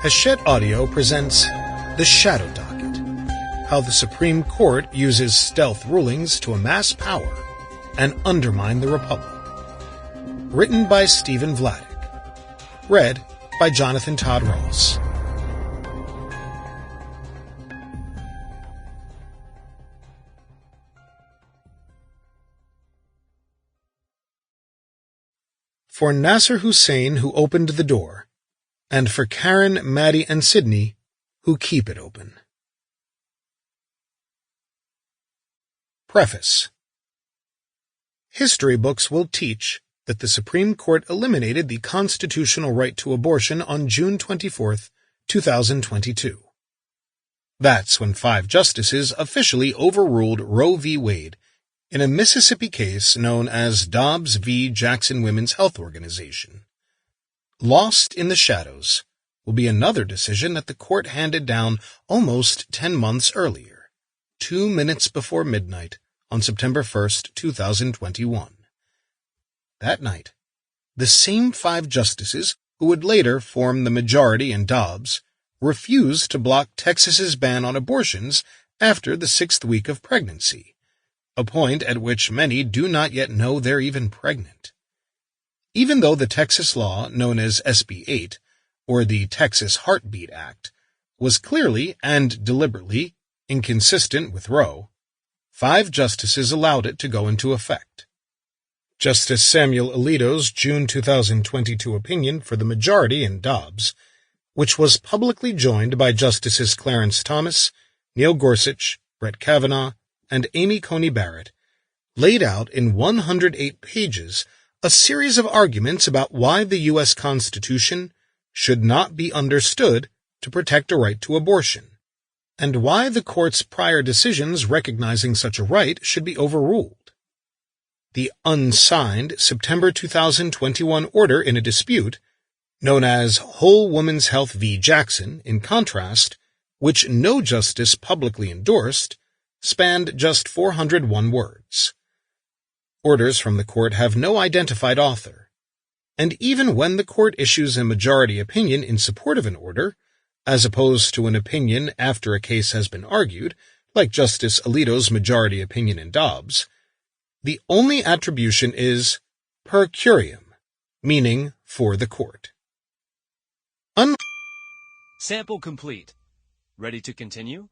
Hachette Audio presents The Shadow Docket, how the Supreme Court uses stealth rulings to amass power and undermine the Republic. Written by Stephen Vladeck. Read by Jonathan Todd Ross. For Nasser Hussein, who opened the door, and for Karen, Maddie, and Sydney, who keep it open. Preface. History books will teach that the Supreme Court eliminated the constitutional right to abortion on June 24, 2022. That's when 5 justices officially overruled Roe v. Wade in a Mississippi case known as Dobbs v. Jackson Women's Health Organization. Lost in the shadows will be another decision that the court handed down almost 10 months earlier, 2 minutes before midnight on September 1, 2021. That night, the same 5 justices who would later form the majority in Dobbs refused to block Texas's ban on abortions after the 6th week of pregnancy, a point at which many do not yet know they're even pregnant. Even though the Texas law known as SB 8, or the Texas Heartbeat Act, was clearly and deliberately inconsistent with Roe, 5 justices allowed it to go into effect. Justice Samuel Alito's June 2022 opinion for the majority in Dobbs, which was publicly joined by Justices Clarence Thomas, Neil Gorsuch, Brett Kavanaugh, and Amy Coney Barrett, laid out in 108 pages a series of arguments about why the U.S. Constitution should not be understood to protect a right to abortion, and why the court's prior decisions recognizing such a right should be overruled. The unsigned September 2021 order in a dispute, known as Whole Woman's Health v. Jackson, in contrast, which no justice publicly endorsed, spanned just 401 words. Orders from the court have no identified author, and even when the court issues a majority opinion in support of an order, as opposed to an opinion after a case has been argued, like Justice Alito's majority opinion in Dobbs, the only attribution is per curiam, meaning for the court. Sample complete. Ready to continue?